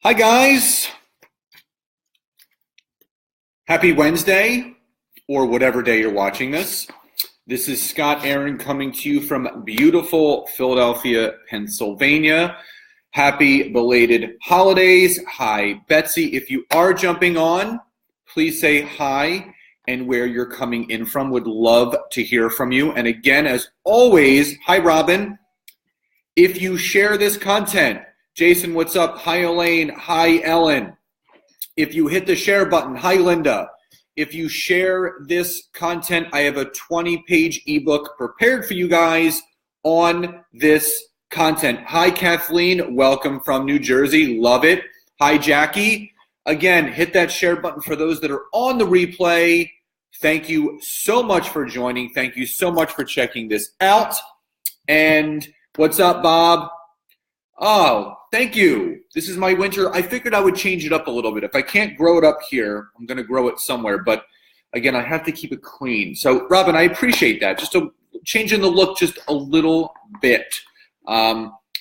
Hi guys, happy Wednesday or whatever day you're watching this. This is Scott Aaron coming to you from beautiful Philadelphia, Pennsylvania. Happy belated holidays. Hi Betsy, if you are jumping on, please say hi and where you're coming in from. Would love to hear from you. And again, as always, hi Robin. If you share this content, Jason, what's up? Hi, Elaine. Hi, Ellen. If you hit the share button, hi, Linda. If you share this content, I have a 20-page ebook prepared for you guys on this content. Hi, Kathleen. Welcome from New Jersey. Love it. Hi, Jackie. Again, hit that share button for those that are on the replay. Thank you so much for joining. Thank you so much for checking this out. And what's up, Bob? Oh, thank you. This is my winter. I figured I would change it up a little bit. If I can't grow it up here, I'm going to grow it somewhere. But again, I have to keep it clean. So, Robin, I appreciate that. Just changing the look just a little bit.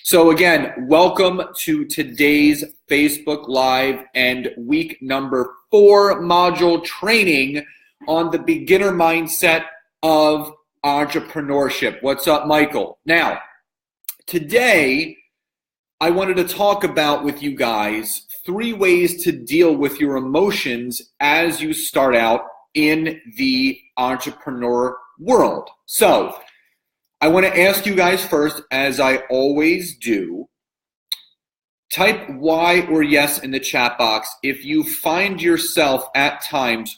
So again, welcome to today's Facebook Live and week number 4 module training on the beginner mindset of entrepreneurship. What's up, Michael? Now, today, I wanted to talk about with you guys 3 ways to deal with your emotions as you start out in the entrepreneur world. So I want to ask you guys first, as I always do, type Y or yes in the chat box if you find yourself at times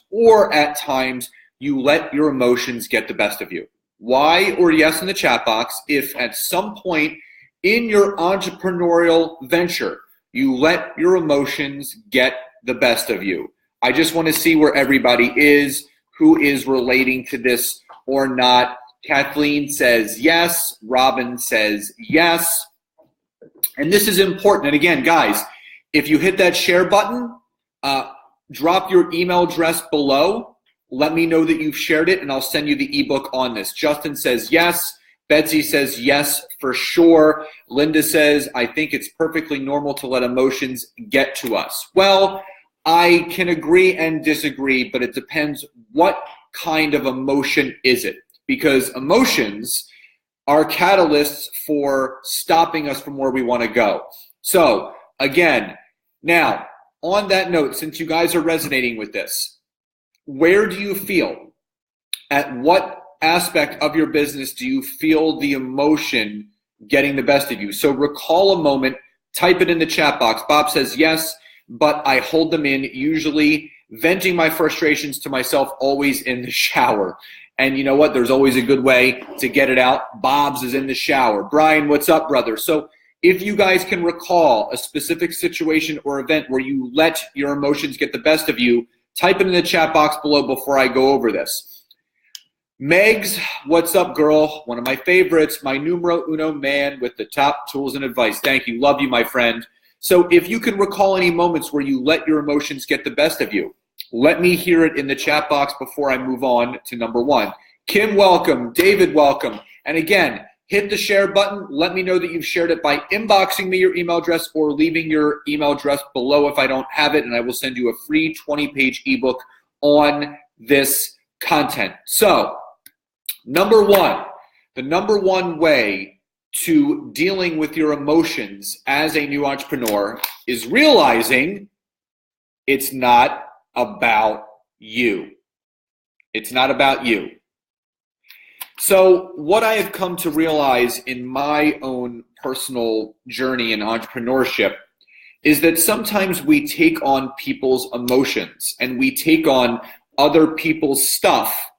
you let your emotions get the best of you. Y or yes in the chat box if at some point in your entrepreneurial venture, you let your emotions get the best of you. I just want to see where everybody is, who is relating to this or not. Kathleen says yes. Robin says yes. And this is important. And again, guys, if you hit that share button, drop your email address below. Let me know that you've shared it, and I'll send you the ebook on this. Justin says yes. Betsy says yes, for sure. Linda says, I think it's perfectly normal to let emotions get to us. Well, I can agree and disagree, but it depends what kind of emotion is it. Because emotions are catalysts for stopping us from where we want to go. So, again, now, on that note, since you guys are resonating with this, where do you feel? At what aspect of your business do you feel the emotion getting the best of you? So recall a moment, type it in the chat box. Bob says yes, but I hold them in, usually venting my frustrations to myself, always in the shower. And you know what? There's always a good way to get it out. Bob's is in the shower. Brian, what's up, brother? So if you guys can recall a specific situation or event where you let your emotions get the best of you, type it in the chat box below before I go over this. Megs, what's up, girl? One of my favorites, my numero uno man with the top tools and advice. Thank you. Love you, my friend. So if you can recall any moments where you let your emotions get the best of you, let me hear it in the chat box before I move on to number 1. Kim, welcome. David, welcome. And again, hit the share button. Let me know that you've shared it by inboxing me your email address or leaving your email address below if I don't have it, and I will send you a free 20-page ebook on this content. So, number 1, the number 1 way to dealing with your emotions as a new entrepreneur is realizing it's not about you. It's not about you. So what I have come to realize in my own personal journey in entrepreneurship is that sometimes we take on people's emotions and we take on other people's stuff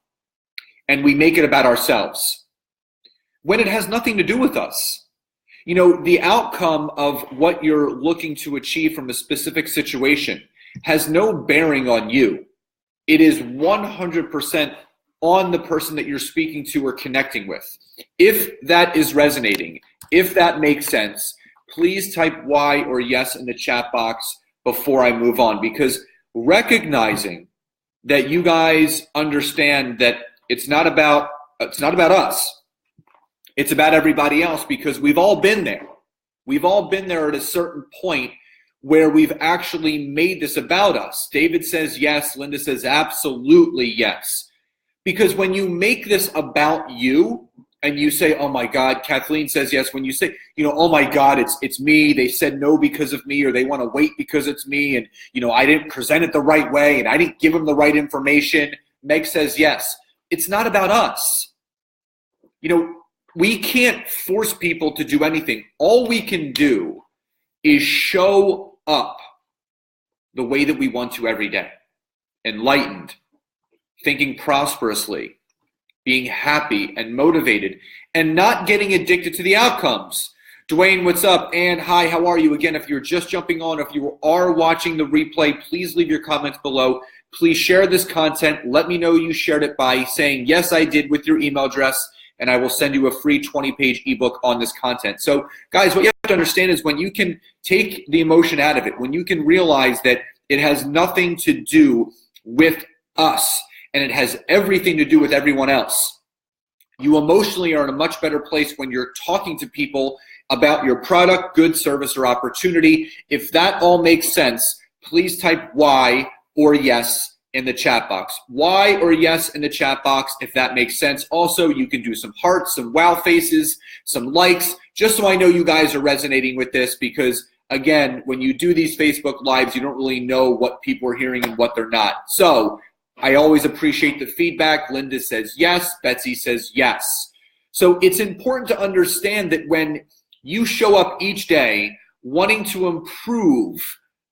and we make it about ourselves when it has nothing to do with us. You know, the outcome of what you're looking to achieve from a specific situation has no bearing on you. It is 100% on the person that you're speaking to or connecting with. If that is resonating, if that makes sense, please type Y or yes in the chat box before I move on, because recognizing that you guys understand that it's not about us. It's about everybody else, because we've all been there. We've all been there at a certain point where we've actually made this about us. David says yes. Linda says absolutely yes. Because when you make this about you and you say, oh my God, Kathleen says yes. When you say, oh my God, it's me. They said no because of me, or they want to wait because it's me. And, I didn't present it the right way and I didn't give them the right information. Meg says yes. It's not about us. We can't force people to do anything. All we can do is show up the way that we want to every day. Enlightened, thinking prosperously, being happy and motivated, and not getting addicted to the outcomes. Dwayne, what's up? And hi, how are you? Again, if you're just jumping on, if you are watching the replay, please leave your comments below. Please share this content. Let me know you shared it by saying, yes, I did, with your email address, and I will send you a free 20-page ebook on this content. So guys, what you have to understand is when you can take the emotion out of it, when you can realize that it has nothing to do with us and it has everything to do with everyone else, you emotionally are in a much better place when you're talking to people about your product, good, service, or opportunity. If that all makes sense, please type Y or yes in the chat box. Y or yes in the chat box if that makes sense. Also, you can do some hearts, some wow faces, some likes, just so I know you guys are resonating with this, because again, when you do these Facebook Lives, you don't really know what people are hearing and what they're not. So I always appreciate the feedback. Linda says yes. Betsy says yes. So it's important to understand that when you show up each day wanting to improve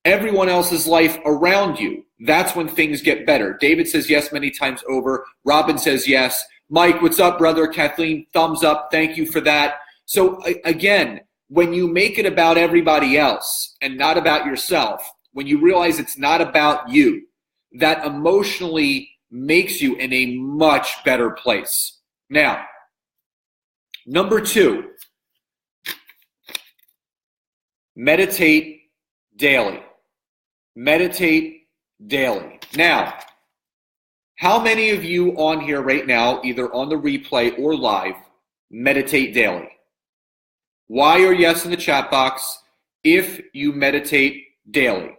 everyone else's life around you, that's when things get better. David says yes many times over. Robin says yes. Mike, what's up, brother? Kathleen, thumbs up. Thank you for that. So again, when you make it about everybody else and not about yourself, when you realize it's not about you, that emotionally makes you in a much better place. Now, number 2, meditate daily. Meditate daily. Now, how many of you on here right now, either on the replay or live, meditate daily? Y or yes in the chat box if you meditate daily.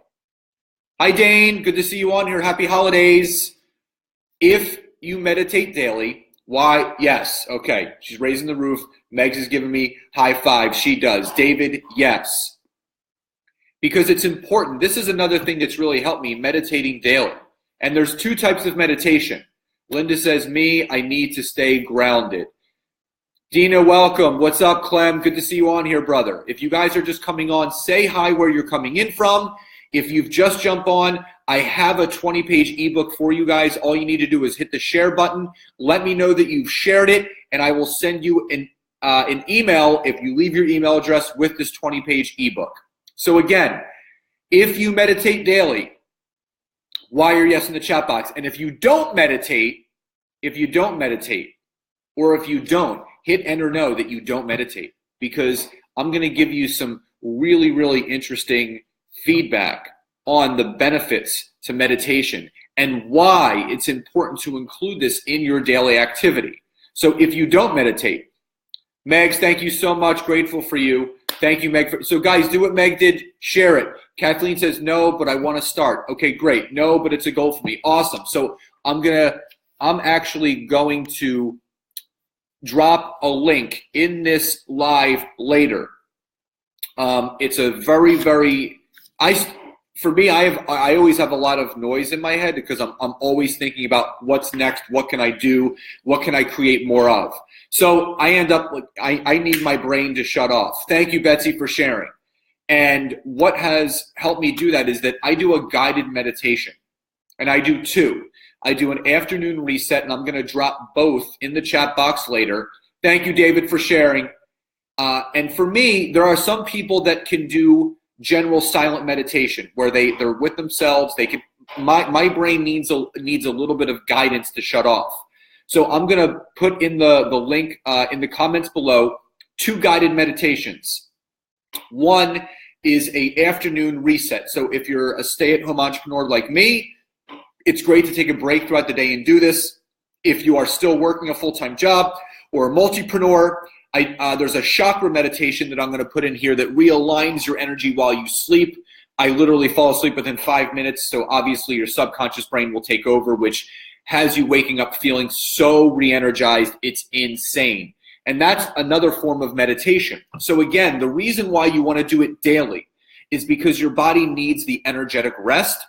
Hi, Dane. Good to see you on here. Happy holidays. If you meditate daily, Y, yes. Okay. She's raising the roof. Megs is giving me high five. She does. David, yes. Because it's important. This is another thing that's really helped me, meditating daily. And there's 2 types of meditation. Linda says, me, I need to stay grounded. Dina, welcome. What's up, Clem? Good to see you on here, brother. If you guys are just coming on, say hi where you're coming in from. If you've just jumped on, I have a 20-page ebook for you guys. All you need to do is hit the share button. Let me know that you've shared it, and I will send you an email if you leave your email address with this 20-page ebook. So again, if you meditate daily, Y or yes in the chat box. And if you don't meditate, or if you don't, hit enter no that you don't meditate, because I'm going to give you some really, really interesting feedback on the benefits to meditation and why it's important to include this in your daily activity. So if you don't meditate, Megs, thank you so much. Grateful for you. Thank you, Meg. So guys, do what Meg did. Share it. Kathleen says, no, but I want to start. Okay, great. No, but it's a goal for me. Awesome. So I'm actually going to drop a link in this live later. It's a very, very, for me, I always have a lot of noise in my head because I'm always thinking about what's next, what can I do, what can I create more of. So I end up like I need my brain to shut off. Thank you, Betsy, for sharing. And what has helped me do that is that I do a guided meditation, and I do 2. I do an afternoon reset, and I'm going to drop both in the chat box later. Thank you, David, for sharing. And for me, there are some people that can do general silent meditation where they're with themselves. They can. My brain needs a little bit of guidance to shut off. So I'm going to put in the link in the comments below 2 guided meditations. One is a afternoon reset. So if you're a stay-at-home entrepreneur like me, it's great to take a break throughout the day and do this. If you are still working a full-time job or a multipreneur, there's a chakra meditation that I'm going to put in here that realigns your energy while you sleep. I literally fall asleep within 5 minutes. So obviously your subconscious brain will take over, which has you waking up feeling so re-energized, it's insane. And that's another form of meditation. So again, the reason why you want to do it daily is because your body needs the energetic rest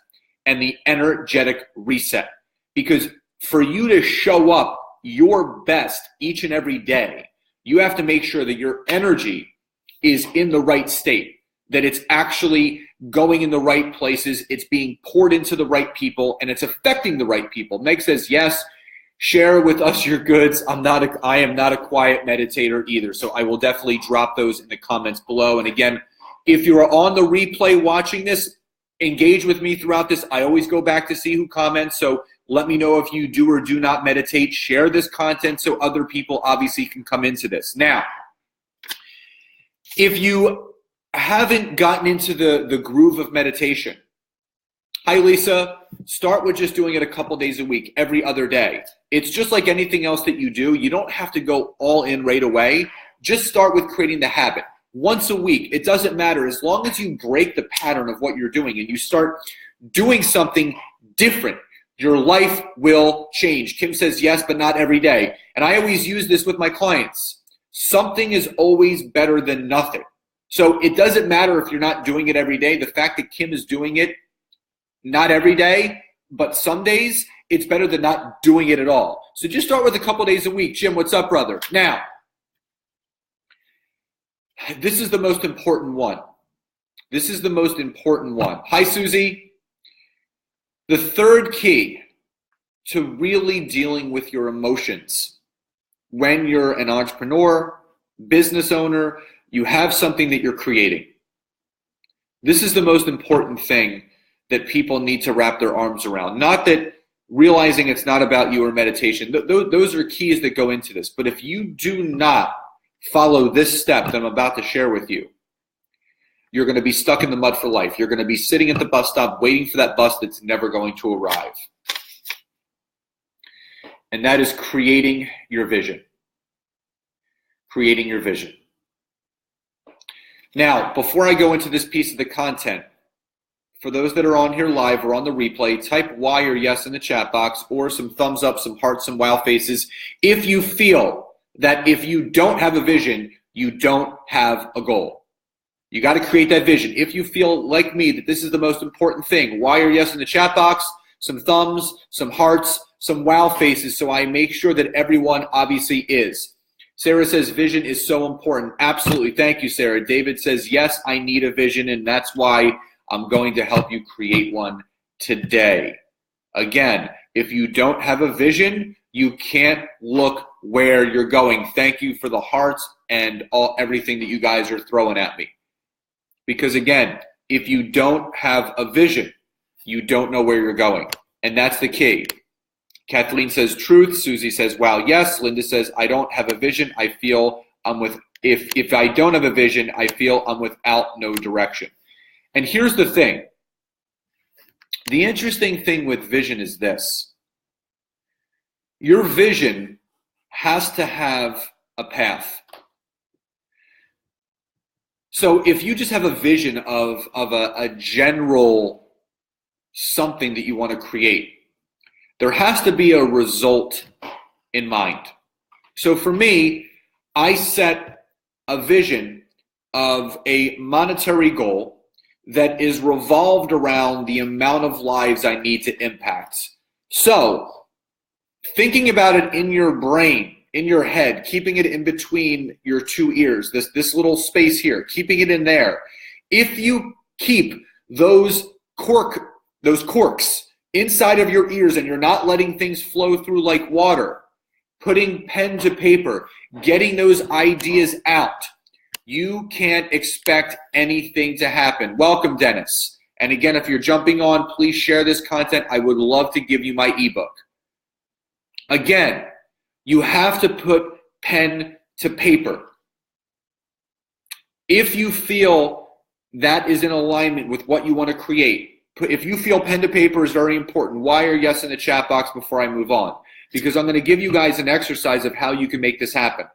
and the energetic reset. Because for you to show up your best each and every day, you have to make sure that your energy is in the right state, that it's actually going in the right places, it's being poured into the right people, and it's affecting the right people. Meg says, yes, share with us your goods. I am not a quiet meditator either, so I will definitely drop those in the comments below. And again, if you are on the replay watching this, engage with me throughout this. I always go back to see who comments, so let me know if you do or do not meditate. Share this content so other people obviously can come into this. Now, if you haven't gotten into the groove of meditation, hi Lisa, start with just doing it a couple days a week, every other day. It's just like anything else that you do. You don't have to go all in right away. Just start with creating the habit. Once a week, it doesn't matter. As long as you break the pattern of what you're doing and you start doing something different, your life will change. Kim says yes, but not every day. And I always use this with my clients. Something is always better than nothing. So it doesn't matter if you're not doing it every day. The fact that Kim is doing it not every day, but some days, it's better than not doing it at all. So just start with a couple days a week. Jim, what's up, brother? Now, this is the most important one. This is the most important one. Hi, Susie. The third key to really dealing with your emotions when you're an entrepreneur, business owner, you have something that you're creating. This is the most important thing that people need to wrap their arms around. Not that realizing it's not about you or meditation. Those are keys that go into this. But if you do not follow this step that I'm about to share with you, you're going to be stuck in the mud for life. You're going to be sitting at the bus stop waiting for that bus that's never going to arrive. And that is creating your vision. Creating your vision. Now, before I go into this piece of the content, for those that are on here live or on the replay, type Y or yes in the chat box, or some thumbs up, some hearts, some wow faces, if you feel that if you don't have a vision, you don't have a goal. You got to create that vision. If you feel like me that this is the most important thing, Y or yes in the chat box, some thumbs, some hearts, some wow faces, so I make sure that everyone obviously is. Sarah says vision is so important. Absolutely. Thank you, Sarah. David says, yes, I need a vision, and that's why I'm going to help you create one today. Again, if you don't have a vision, you can't look where you're going. Thank you for the hearts and everything that you guys are throwing at me. Because again, if you don't have a vision, you don't know where you're going. And that's the key. Kathleen says truth. Susie says, wow, yes. Linda says, I don't have a vision. I feel I'm with, if I don't have a vision, I feel I'm without no direction. And here's the thing. The interesting thing with vision is this. Your vision has to have a path. So if you just have a vision of a general something that you want to create, there has to be a result in mind. So for me, I set a vision of a monetary goal that is revolved around the amount of lives I need to impact. So thinking about it in your brain, in your head, keeping it in between your two ears, this little space here, keeping it in there. If you keep those corks inside of your ears and you're not letting things flow through like water, putting pen to paper, getting those ideas out, you can't expect anything to happen. Welcome, Dennis. And again, if you're jumping on, please share this content. I would love to give you my ebook. Again, you have to put pen to paper. If you feel that is in alignment with what you want to create, if you feel pen to paper is very important, Y or yes in the chat box before I move on, because I'm going to give you guys an exercise of how you can make this happen.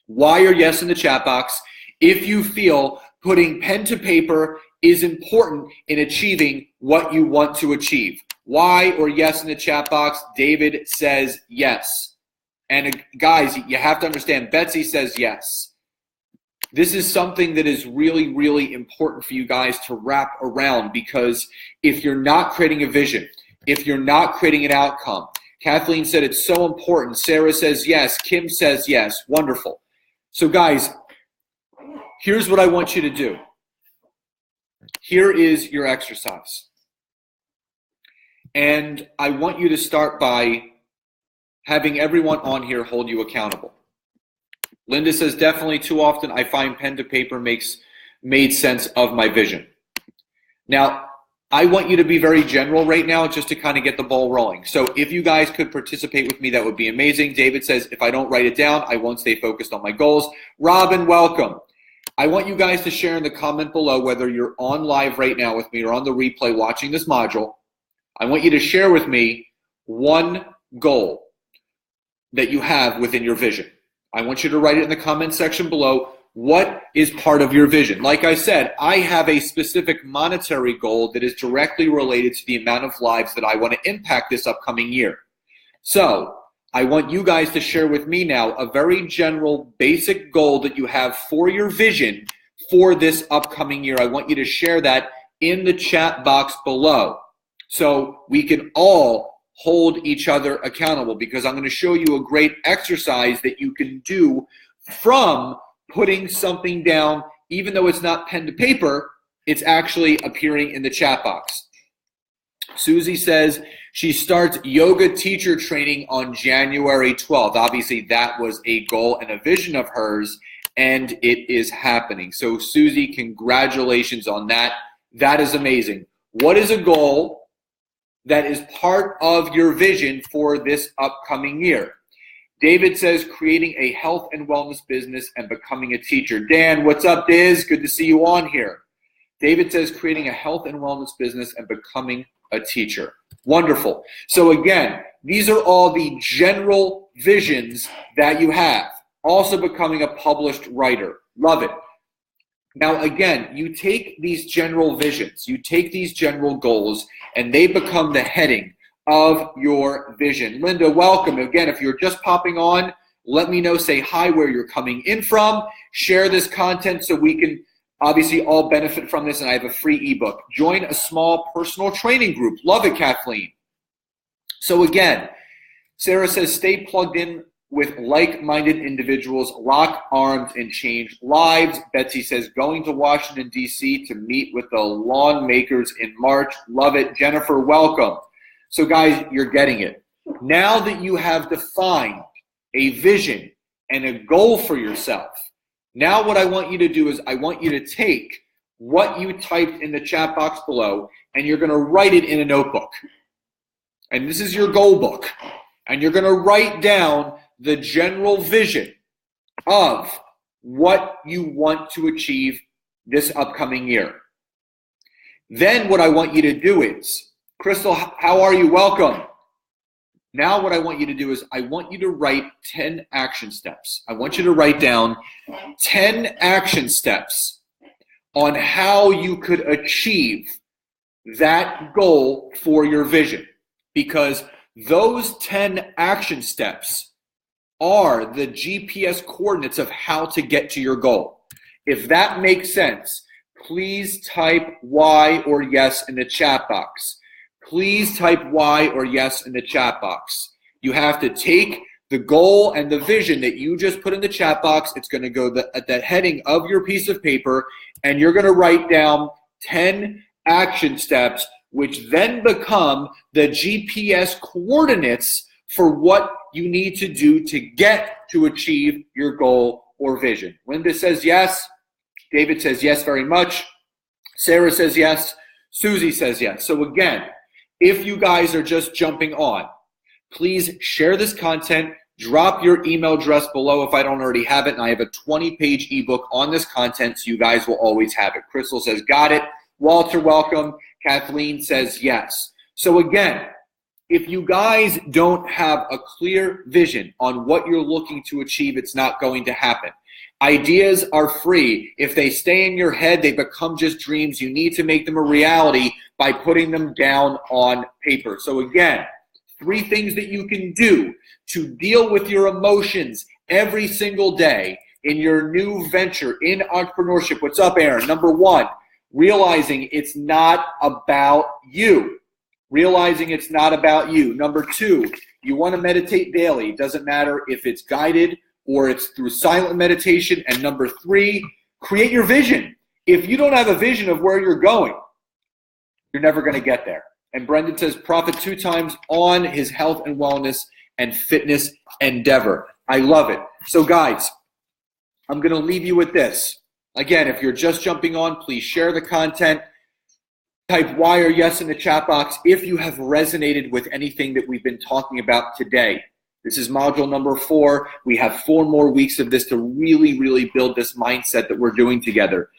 Y or yes in the chat box if you feel putting pen to paper is important in achieving what you want to achieve. Why or yes in the chat box. David says yes. And guys, you have to understand, Betsy says yes. This is something that is really, really important for you guys to wrap around, because if you're not creating a vision, if you're not creating an outcome, Kathleen said it's so important. Sarah says yes. Kim says yes. Wonderful. So guys, here's what I want you to do. Here is your exercise. And I want you to start by having everyone on here hold you accountable. Linda says, definitely too often I find pen to paper made sense of my vision. Now, I want you to be very general right now just to kind of get the ball rolling. So if you guys could participate with me, that would be amazing. David says, if I don't write it down, I won't stay focused on my goals. Robin, welcome. I want you guys to share in the comment below whether you're on live right now with me or on the replay watching this module. I want you to share with me one goal that you have within your vision. I want you to write it in the comment section below. What is part of your vision? Like I said, I have a specific monetary goal that is directly related to the amount of lives that I want to impact this upcoming year. So I want you guys to share with me now a very general, basic goal that you have for your vision for this upcoming year. I want you to share that in the chat box below so we can all hold each other accountable, because I'm going to show you a great exercise that you can do from putting something down. Even though it's not pen to paper, it's actually appearing in the chat box. Susie says she starts yoga teacher training on January 12th. Obviously, that was a goal and a vision of hers, and it is happening. So, Susie, congratulations on that. That is amazing. What is a goal that is part of your vision for this upcoming year? David says creating a health and wellness business and becoming a teacher. Dan, what's up, Diz? Good to see you on here. David says creating a health and wellness business and becoming a teacher. Wonderful. So again, these are all the general visions that you have. Also becoming a published writer. Love it. Now, again, you take these general visions, you take these general goals, and they become the heading of your vision. Linda, welcome. Again, if you're just popping on, let me know, say hi, where you're coming in from. Share this content so we can obviously all benefit from this, and I have a free ebook. Join a small personal training group. Love it, Kathleen. So again, Sarah says stay plugged in with like-minded individuals, lock arms, and change lives. Betsy says going to Washington, D.C. to meet with the lawn makers in March. Love it. Jennifer, welcome. So guys, you're getting it. Now that you have defined a vision and a goal for yourself, now what I want you to do is I want you to take what you typed in the chat box below and you're going to write it in a notebook. And this is your goal book. And you're going to write down the general vision of what you want to achieve this upcoming year. Then what I want you to do is, Crystal, how are you? Welcome. Now what I want you to do is I want you to write 10 action steps. I want you to write down 10 action steps on how you could achieve that goal for your vision, because those 10 action steps are the GPS coordinates of how to get to your goal. If that makes sense, please type Y or yes in the chat box. Please type Y or yes in the chat box. You have to take the goal and the vision that you just put in the chat box. It's going to go at the heading of your piece of paper, and you're going to write down 10 action steps, which then become the GPS coordinates for what you need to do to get to achieve your goal or vision. Linda says yes. David says yes very much. Sarah says yes. Susie says yes. So again, if you guys are just jumping on, please share this content. Drop your email address below if I don't already have it. And I have a 20-page ebook on this content, so you guys will always have it. Crystal says, got it. Walter, welcome. Kathleen says yes. So again, if you guys don't have a clear vision on what you're looking to achieve, it's not going to happen. Ideas are free. If they stay in your head, they become just dreams. You need to make them a reality by putting them down on paper. So again, 3 things that you can do to deal with your emotions every single day in your new venture in entrepreneurship. What's up, Aaron? Number 1, realizing it's not about you. Realizing it's not about you. Number 2, you want to meditate daily. It doesn't matter if it's guided or it's through silent meditation. And number 3, create your vision. If you don't have a vision of where you're going, you're never going to get there. And Brendan says profit 2 times on his health and wellness and fitness endeavor. I love it. So guys, I'm going to leave you with this. Again, if you're just jumping on, please share the content. Type Y or yes in the chat box if you have resonated with anything that we've been talking about today. This is module number 4. We have 4 more weeks of this to really, really build this mindset that we're doing together.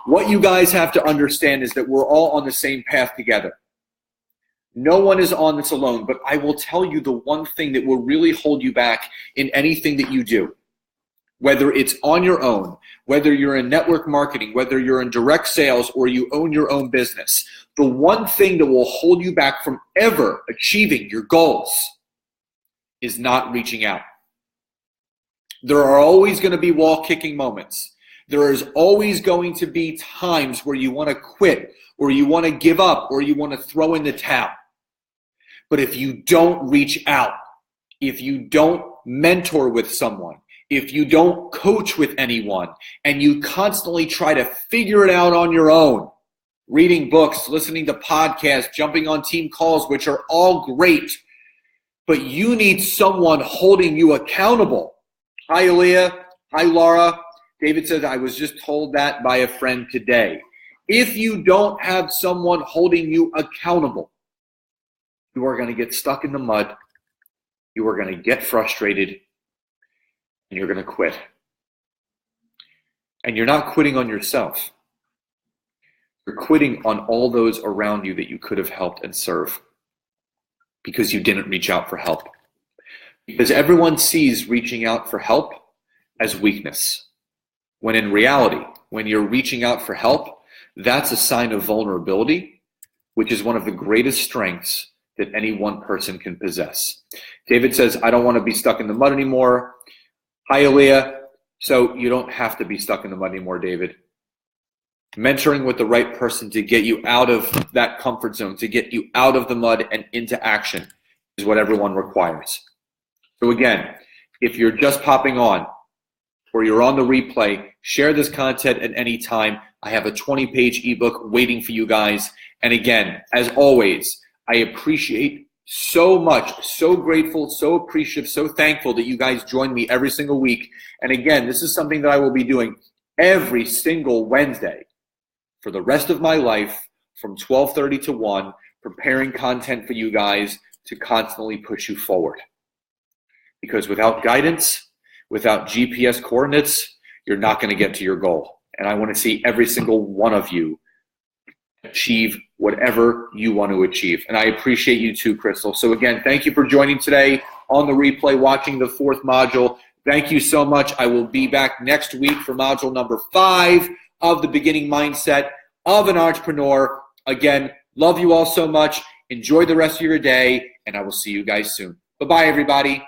What you guys have to understand is that we're all on the same path together. No one is on this alone, but I will tell you the one thing that will really hold you back in anything that you do. Whether it's on your own, whether you're in network marketing, whether you're in direct sales, or you own your own business, the one thing that will hold you back from ever achieving your goals is not reaching out. There are always going to be wall-kicking moments. There is always going to be times where you want to quit, or you want to give up, or you want to throw in the towel. But if you don't reach out, if you don't mentor with someone, if you don't coach with anyone, and you constantly try to figure it out on your own, reading books, listening to podcasts, jumping on team calls, which are all great, but you need someone holding you accountable. Hi, Aaliyah. Hi, Laura. David says, I was just told that by a friend today. If you don't have someone holding you accountable, you are going to get stuck in the mud. You are going to get frustrated. And you're going to quit. And you're not quitting on yourself. You're quitting on all those around you that you could have helped and served because you didn't reach out for help. Because everyone sees reaching out for help as weakness. When in reality, when you're reaching out for help, that's a sign of vulnerability, which is one of the greatest strengths that any one person can possess. David says, I don't want to be stuck in the mud anymore. Hi, Aaliyah. So you don't have to be stuck in the mud anymore, David. Mentoring with the right person to get you out of that comfort zone, to get you out of the mud and into action is what everyone requires. So again, if you're just popping on or you're on the replay, share this content at any time. I have a 20-page ebook waiting for you guys. And again, as always, I appreciate so much, so grateful, so appreciative, so thankful that you guys join me every single week. And again, this is something that I will be doing every single Wednesday for the rest of my life from 12:30 to 1, preparing content for you guys to constantly push you forward. Because without guidance, without GPS coordinates, you're not going to get to your goal. And I want to see every single one of you achieve whatever you want to achieve. And I appreciate you too, Crystal. So again, thank you for joining today on the replay, watching the 4th module. Thank you so much. I will be back next week for module number 5 of the beginning mindset of an entrepreneur. Again, love you all so much. Enjoy the rest of your day, and I will see you guys soon. Bye-bye, everybody.